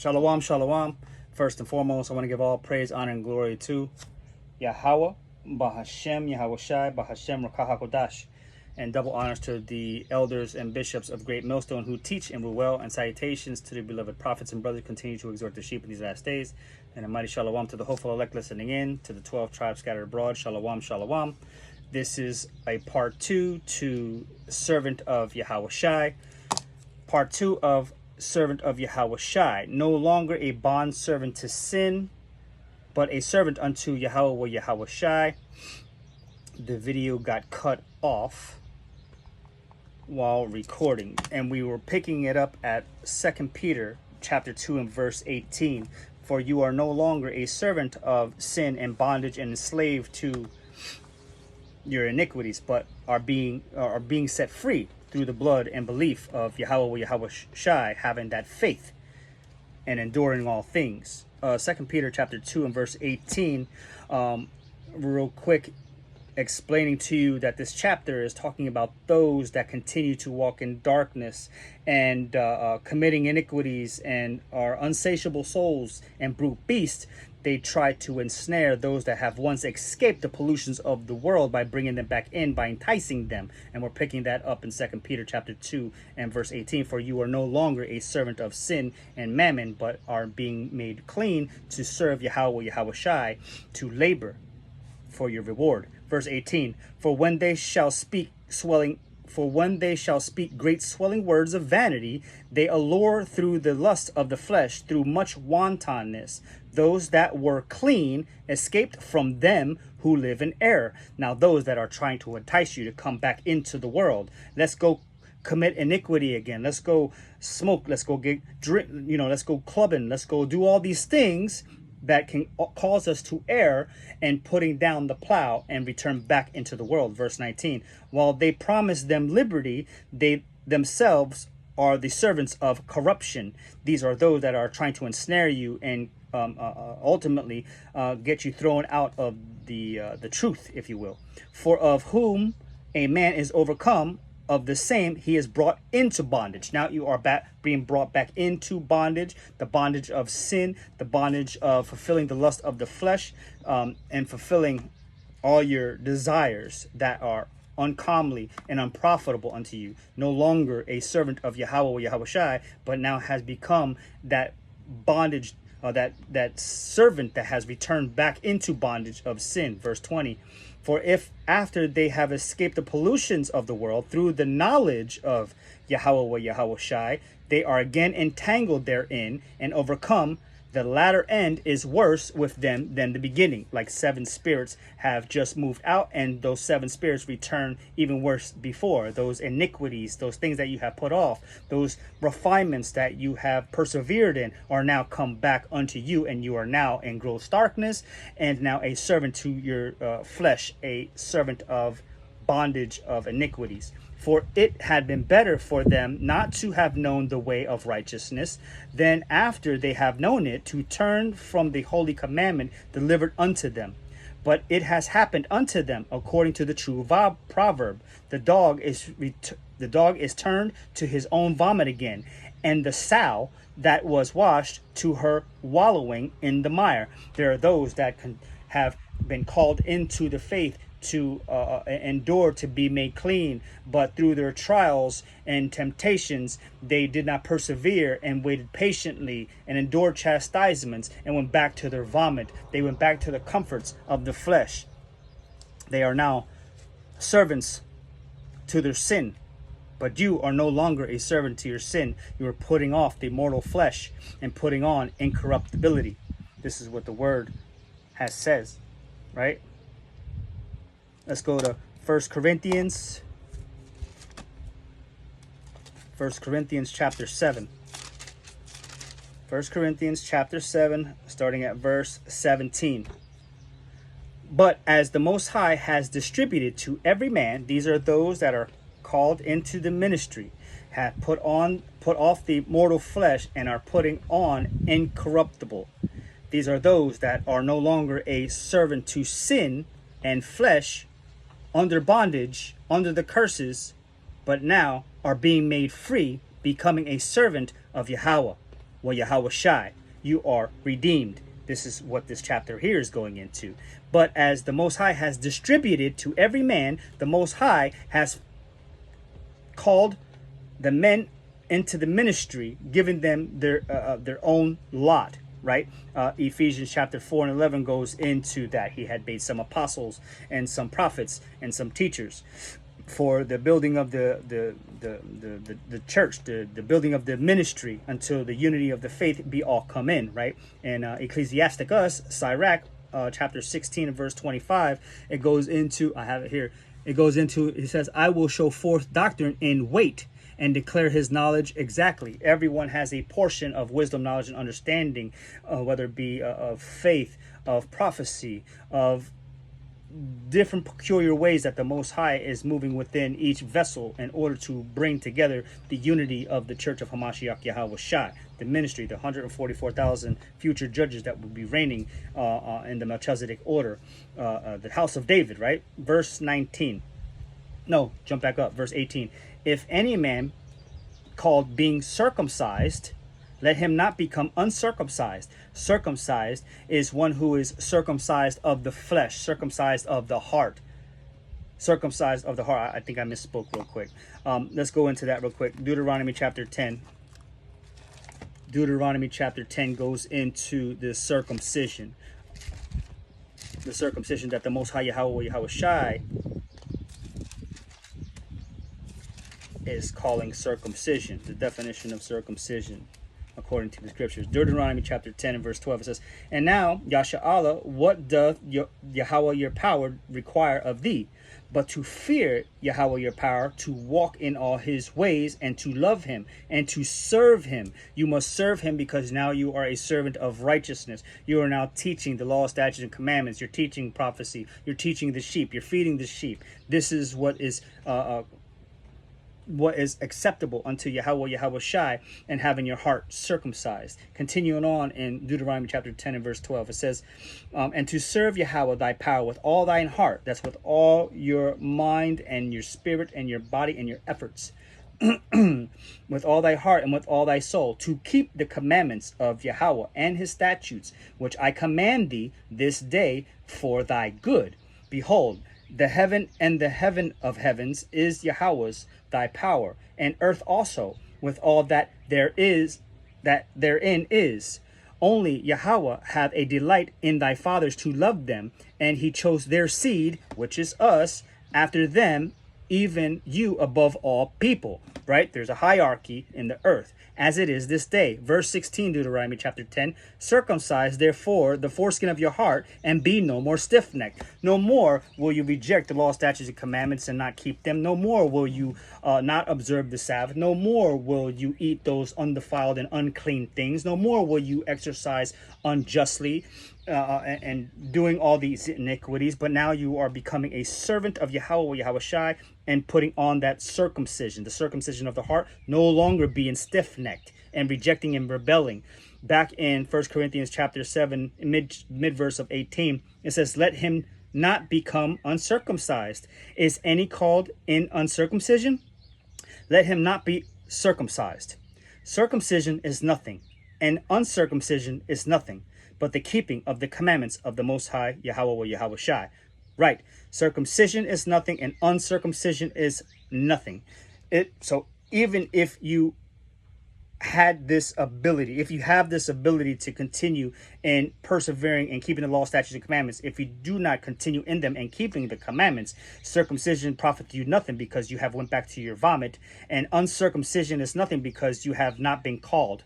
Shalom, shalom. First and foremost, I want to give all praise, honor, and glory to YAHAWAH, Bahashem, Yahawashi, Bahashem, Rakahakodash, and double honors to the elders and bishops of Great Millstone who teach and rule well, and salutations to the beloved prophets and brothers continue to exhort the sheep in these last days. And a mighty shalom to the hopeful elect listening in, to the 12 tribes scattered abroad. Shalom, shalom. This is a part 2 to Servant of Yahawashi. Part 2 of Servant of Yahawashi, no longer a bond servant to sin, but a servant unto YAHAWAH Yahawashi. The video got cut off while recording, and we were picking it up at 2 Peter chapter 2 and verse 18. For you are no longer a servant of sin and bondage and enslaved to your iniquities, but are being set free through the blood and belief of YAHAWAH Yahawashi, having that faith and enduring all things. 2 Peter chapter 2 and verse 18, real quick, explaining to you that this chapter is talking about those that continue to walk in darkness and committing iniquities and are unsatiable souls and brute beasts. They try to ensnare those that have once escaped the pollutions of the world by bringing them back in, by enticing them. And we're picking that up in 2 Peter chapter 2 and verse 18. For you are no longer a servant of sin and mammon, but are being made clean to serve YAHAWAH Yahawashi, to labor for your reward. Verse 18, for when they shall speak great swelling words of vanity, they allure through the lust of the flesh, through much wantonness, those that were clean escaped from them who live in error. Now those that are trying to entice you to come back into the world, let's go commit iniquity again, let's go smoke, let's go get drink, let's go clubbing, let's go do all these things that can cause us to err and putting down the plow and return back into the world. Verse 19, while they promise them liberty, they themselves are the servants of corruption. These are those that are trying to ensnare you and ultimately get you thrown out of the truth, if you will. For of whom a man is overcome, of the same he is brought into bondage. Now you are being brought back into bondage, the bondage of sin, the bondage of fulfilling the lust of the flesh, and fulfilling all your desires that are uncomely and unprofitable unto you. No longer a servant of YAHAWAH Yahawashi, but now has become that bondage, that servant that has returned back into bondage of sin. Verse 20, for if after they have escaped the pollutions of the world through the knowledge of YAHAWAH Yahawashi, they are again entangled therein and overcome, the latter end is worse with them than the beginning. Like 7 spirits have just moved out, and those 7 spirits return even worse before. Those iniquities, those things that you have put off, those refinements that you have persevered in are now come back unto you, and you are now in gross darkness and now a servant to your flesh, a servant of bondage of iniquities. For it had been better for them not to have known the way of righteousness, than after they have known it, to turn from the holy commandment delivered unto them. But it has happened unto them according to the true proverb, the dog is turned to his own vomit again, and the sow that was washed to her wallowing in the mire. There are those that have been called into the faith to endure to be made clean, but through their trials and temptations they did not persevere and waited patiently and endured chastisements and went back to their vomit. They went back to the comforts of the flesh. They are now servants to their sin, but you are no longer a servant to your sin. You are putting off the mortal flesh and putting on incorruptibility. This is what the word says, right? Let's go to 1 Corinthians chapter 7. 1 Corinthians chapter 7, starting at verse 17. But as the Most High has distributed to every man, these are those that are called into the ministry, have put off the mortal flesh and are putting on incorruptible. These are those that are no longer a servant to sin and flesh, under bondage, under the curses, but now are being made free, becoming a servant of YAHAWAH. YAHAWAH. You are redeemed. This is what this chapter here is going into. But as the Most High has distributed to every man, the Most High has called the men into the ministry, giving them their own lot, right? Ephesians chapter 4 and 11 goes into that. He had made some apostles and some prophets and some teachers for the building of the church, the building of the ministry, until the unity of the faith be all come in, right? And Ecclesiasticus, Sirach, chapter 16 and verse 25, it goes into, I have it here, it goes into, it says, I will show forth doctrine in weight and declare his knowledge exactly. Everyone has a portion of wisdom, knowledge, and understanding, whether it be of faith, of prophecy, of different peculiar ways that the Most High is moving within each vessel in order to bring together the unity of the Church of Hamashiach Yahawah, the ministry, the 144,000 future judges that will be reigning in the Melchizedek order, the house of David, right? Verse 19. No, jump back up. Verse 18. If any man called being circumcised, let him not become uncircumcised. Circumcised is one who is circumcised of the flesh, circumcised of the heart. Circumcised of the heart. I think I misspoke real quick. Let's go into that real quick. Deuteronomy chapter 10. Deuteronomy chapter 10 goes into the circumcision. The circumcision that the Most High Yahawah is calling circumcision. The definition of circumcision according to the scriptures. Deuteronomy chapter 10 and verse 12, it says, and now, Yasha'Allah, what doth Yahawah your power require of thee? But to fear Yahawah your power, to walk in all his ways, and to love him, and to serve him. You must serve him because now you are a servant of righteousness. You are now teaching the law, statutes, and commandments. You're teaching prophecy. You're teaching the sheep. You're feeding the sheep. This is what is acceptable unto Yahawah, and having your heart circumcised. Continuing on in Deuteronomy chapter 10 and verse 12, it says, and to serve Yahawah thy power with all thine heart, that's with all your mind and your spirit and your body and your efforts, with all thy heart and with all thy soul, to keep the commandments of Yahawah and his statutes, which I command thee this day for thy good. Behold, the heaven and the heaven of heavens is Yahawah's, thy power, and earth also, with all that there is, that therein is. Only Yahawah hath a delight in thy fathers to love them, and he chose their seed, which is us, after them, even you above all people. Right? There's a hierarchy in the earth, as it is this day. Verse 16, Deuteronomy chapter 10, circumcise therefore the foreskin of your heart, and be no more stiff-necked. No more will you reject the law, statutes, and commandments and not keep them. No more will you not observe the Sabbath. No more will you eat those undefiled and unclean things. No more will you exercise unjustly and doing all these iniquities. But now you are becoming a servant of Yahawah, and putting on that circumcision, the circumcision of the heart, no longer being stiff-necked and rejecting and rebelling. Back in 1 Corinthians chapter 7, mid verse of 18, it says, let him not become uncircumcised. Is any called in uncircumcision? Let him not be circumcised. Circumcision is nothing, and uncircumcision is nothing, but the keeping of the commandments of the Most High Yahawah. Right. Circumcision is nothing, and uncircumcision is nothing. So even if you had this ability, if you have this ability to continue in persevering and keeping the law, statutes, and commandments, if you do not continue in them and keeping the commandments, circumcision profiteth you nothing, because you have went back to your vomit, and uncircumcision is nothing, because you have not been called.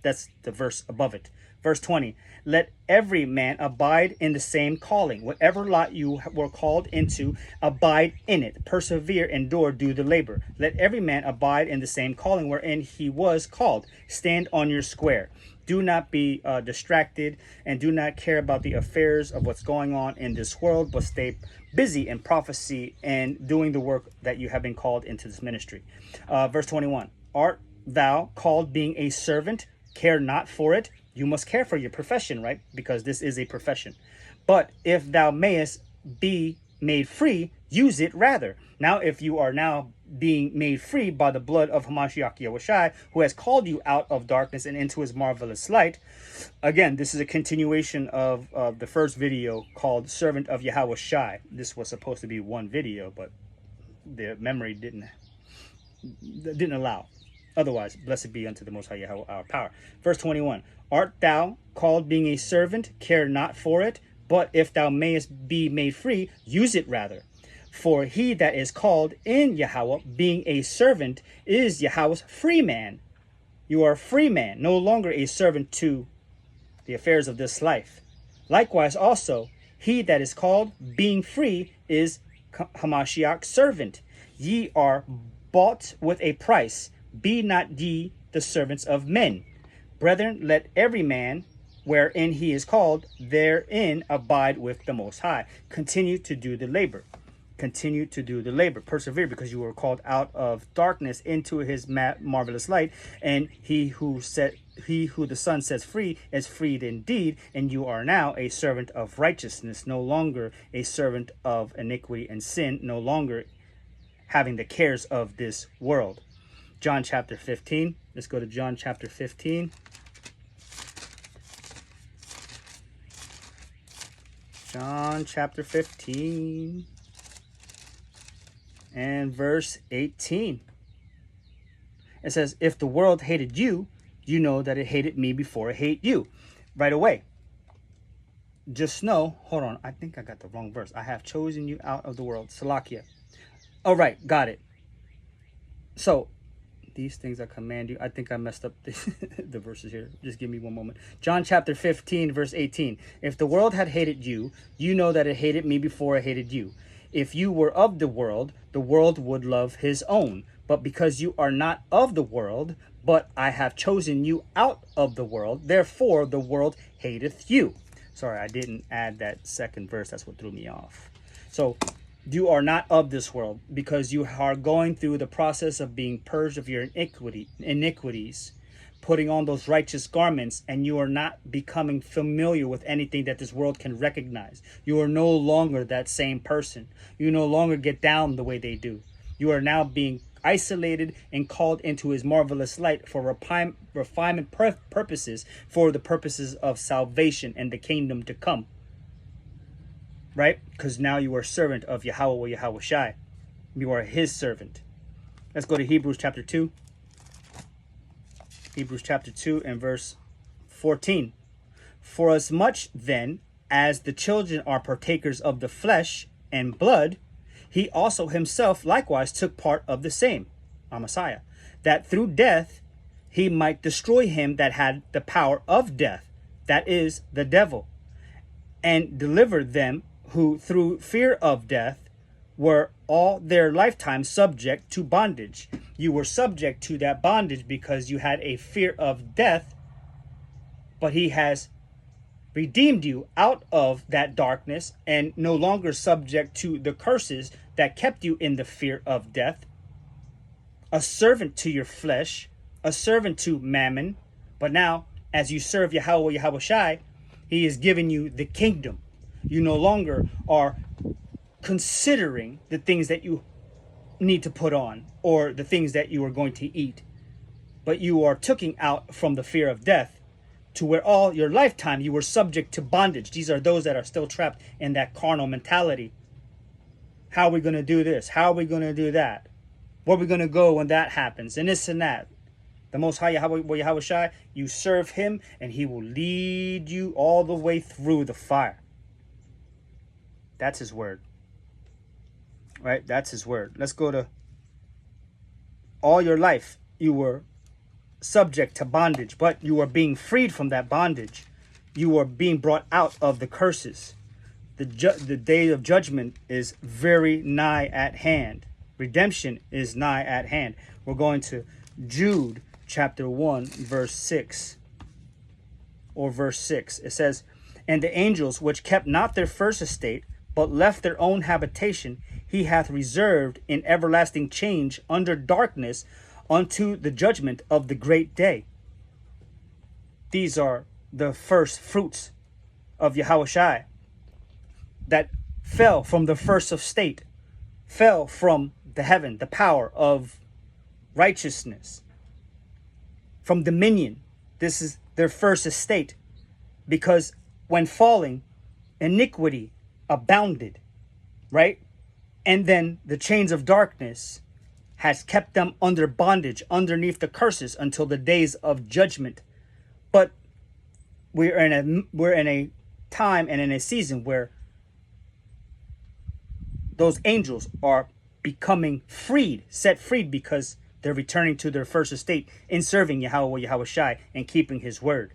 That's the verse above it. Verse 20, let every man abide in the same calling. Whatever lot you were called into, abide in it. Persevere, endure, do the labor. Let every man abide in the same calling wherein he was called. Stand on your square. Do not be distracted, and do not care about the affairs of what's going on in this world, but stay busy in prophecy and doing the work that you have been called into this ministry. Verse 21, art thou called being a servant? Care not for it. You must care for your profession, right? Because this is a profession. But if thou mayest be made free, use it rather. Now, if you are now being made free by the blood of Hamashiach Yahushai, who has called you out of darkness and into his marvelous light. Again, this is a continuation of the first video called Servant of Yahawashi. This was supposed to be one video, but the memory didn't allow. Otherwise, blessed be unto the Most High Yahweh our power. Verse 21, art thou called being a servant? Care not for it, but if thou mayest be made free, use it rather. For he that is called in Yahweh, being a servant, is Yahweh's free man. You are a free man, no longer a servant to the affairs of this life. Likewise also, he that is called, being free, is Hamashiach's servant. Ye are bought with a price. Be not ye the servants of men. Brethren, let every man wherein he is called, therein abide with the Most High. Continue to do the labor. Continue to do the labor. Persevere, because you were called out of darkness into his marvelous light. And he who the Son sets free is freed indeed. And you are now a servant of righteousness, no longer a servant of iniquity and sin, no longer having the cares of this world. John chapter 15. Let's go to John chapter 15. John chapter 15 and verse 18. It says, if the world hated you, you know that it hated me before it hated you. Right away. Just know, hold on, I think I got the wrong verse. I have chosen you out of the world. Salakia. All right, got it. So, these things I command you. I think I messed up the verses here. Just give me one moment. John chapter 15, verse 18. If the world had hated you, you know that it hated me before it hated you. If you were of the world would love his own. But because you are not of the world, but I have chosen you out of the world, therefore the world hateth you. Sorry, I didn't add that second verse. That's what threw me off. So, you are not of this world, because you are going through the process of being purged of your iniquities, putting on those righteous garments, and you are not becoming familiar with anything that this world can recognize. You are no longer that same person. You no longer get down the way they do. You are now being isolated and called into his marvelous light for refinement purposes, for the purposes of salvation and the kingdom to come. Right? Because now you are servant of Yahweh or Yahawashi. You are his servant. Let's go to Hebrews chapter 2. Hebrews chapter 2 and verse 14. For as much then as the children are partakers of the flesh and blood, he also himself likewise took part of the same, our Messiah, that through death he might destroy him that had the power of death, that is, the devil, and deliver them who through fear of death were all their lifetime subject to bondage. You were subject to that bondage because you had a fear of death, but he has redeemed you out of that darkness and no longer subject to the curses that kept you in the fear of death. A servant to your flesh, a servant to mammon, but now as you serve Yahweh Yahawashi, he is giving you the kingdom. You no longer are considering the things that you need to put on or the things that you are going to eat, but you are taken out from the fear of death to where all your lifetime you were subject to bondage. These are those that are still trapped in that carnal mentality. How are we going to do this? How are we going to do that? Where are we going to go when that happens? And this and that. The Most High Yahawashi, you serve him and he will lead you all the way through the fire. That's his word. Right? That's his word. Let's go to all your life. You were subject to bondage, but you are being freed from that bondage. You are being brought out of the curses. The day of judgment is very nigh at hand. Redemption is nigh at hand. We're going to Jude chapter 1, verse 6. Or verse 6. It says, and the angels which kept not their first estate, but left their own habitation, he hath reserved in everlasting change under darkness unto the judgment of the great day. These are the first fruits of Yahawashi that fell from the first of state, fell from the heaven, the power of righteousness, from dominion. This is their first estate, because when falling, iniquity abounded, right? And then the chains of darkness has kept them under bondage, underneath the curses, until the days of judgment. But we're in a time and in a season where those angels are becoming freed, set free, because they're returning to their first estate in serving Yahawah Yahawashi and keeping his word.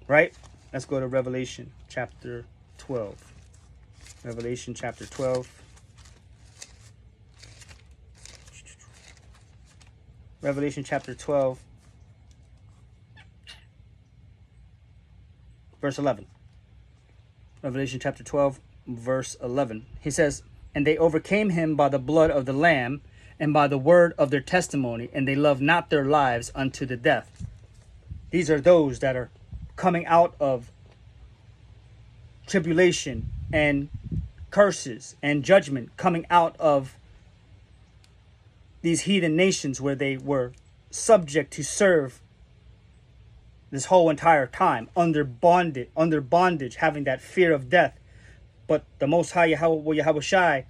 Right? Let's go to Revelation chapter 12. Revelation chapter 12. Revelation chapter 12, verse 11. Revelation chapter 12, verse 11. He says, "And they overcame him by the blood of the Lamb and by the word of their testimony, and they loved not their lives unto the death." These are those that are coming out of tribulation and curses and judgment, coming out of these heathen nations where they were subject to serve this whole entire time under bondage, having that fear of death. But the Most High Yahawah Yahawashi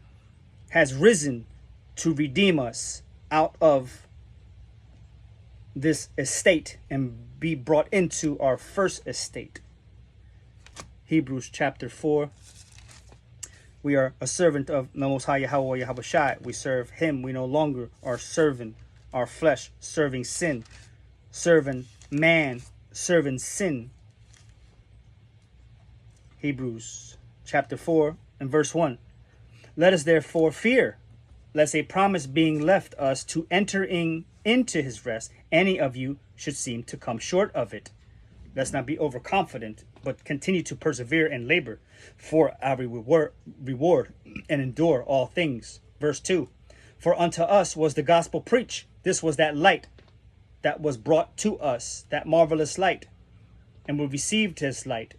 has risen to redeem us out of this estate and be brought into our first estate. Hebrews chapter 4. We are a servant of the Most High Yahawah Yahawashi. We serve him. We no longer are serving our flesh, serving sin, serving man, serving sin. Hebrews chapter 4 and verse 1. "Let us therefore fear, lest a promise being left us to enter into his rest, any of you should seem to come short of it." Let's not be overconfident, but continue to persevere and labor for our reward and endure all things. Verse 2. "For unto us was the gospel preached." This was that light that was brought to us, that marvelous light, and we received his light.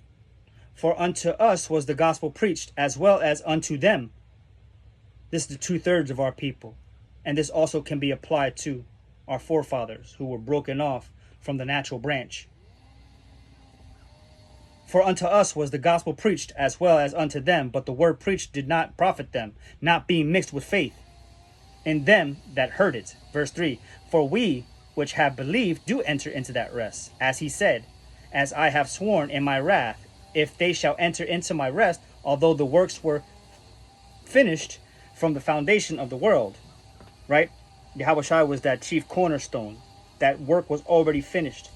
"For unto us was the gospel preached, as well as unto them." This is the 2/3 of our people, and this also can be applied to our forefathers who were broken off from the natural branch. "For unto us was the gospel preached, as well as unto them, but the word preached did not profit them, not being mixed with faith in them that heard it." Verse 3. "For we which have believed do enter into that rest, as he said, as I have sworn in my wrath, if they shall enter into my rest, although the works were finished from the foundation of the world." Right? Yahawashi was that chief cornerstone. That work was already finished.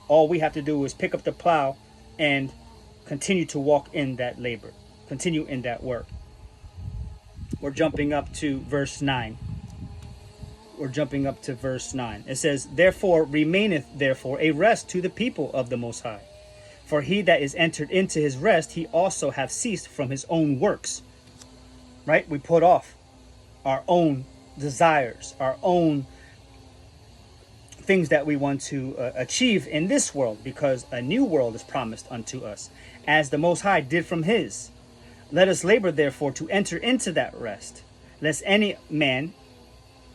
All we have to do is pick up the plow and continue to walk in that labor, continue in that work. We're jumping up to verse 9. It says, "Therefore remaineth therefore a rest to the people of the Most High. For he that is entered into his rest, he also hath ceased from his own works." Right? We put off our own desires, our own things that we want to achieve in this world, because a new world is promised unto us, as the Most High did from his. "Let us labor therefore to enter into that rest, lest any man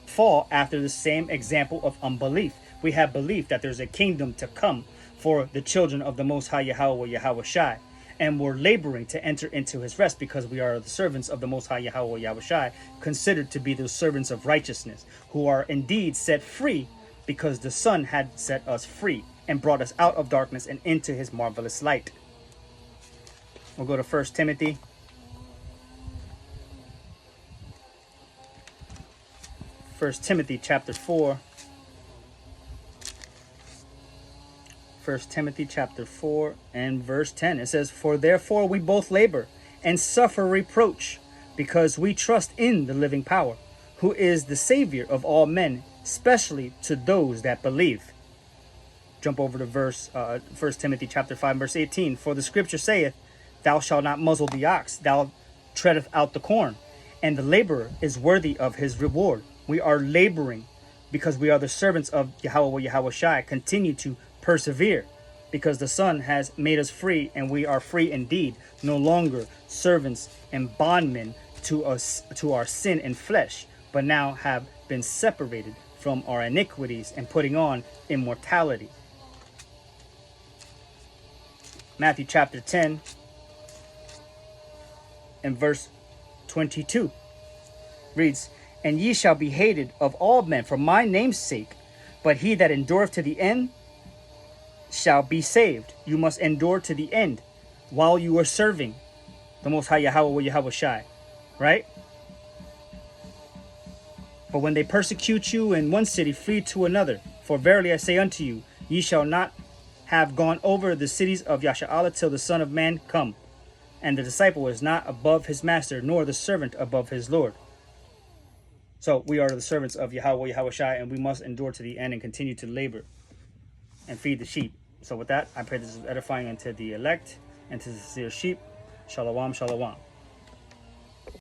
fall after the same example of unbelief." We have belief that there's a kingdom to come for the children of the Most High Yahawah Yahawashi, and we're laboring to enter into his rest because we are the servants of the Most High Yahawah Yahawashi, considered to be the servants of righteousness, who are indeed set free because the Son had set us free and brought us out of darkness and into his marvelous light. We'll go to 1 Timothy. 1 Timothy chapter 4. 1 Timothy chapter 4 and verse 10. It says, "For therefore we both labor and suffer reproach, because we trust in the living power, who is the Savior of all men, especially to those that believe." Jump over to verse 1 Timothy chapter 5 verse 18. "For the scripture saith, Thou shalt not muzzle the ox, thou treadeth out the corn, and the laborer is worthy of his reward." We are laboring because we are the servants of Yahawah Yahawashi. Continue to persevere because the Son has made us free, and we are free indeed, no longer servants and bondmen to us, to our sin and flesh, but now have been separated from our iniquities and putting on immortality. Matthew chapter 10 and verse 22 reads, "And ye shall be hated of all men for my name's sake, but he that endureth to the end shall be saved." You must endure to the end while you are serving the Most High Yahawah YAHAWAH, right? But when they persecute you in one city, flee to another. For verily I say unto you, ye shall not have gone over the cities of Yashar'Allah till the Son of Man come. And the disciple is not above his master, nor the servant above his Lord. So we are the servants of Yahawah YAHAWAH, and we must endure to the end and continue to labor and feed the sheep. So with that, I pray this is edifying unto the elect and to the sincere sheep. Shalom, shalom.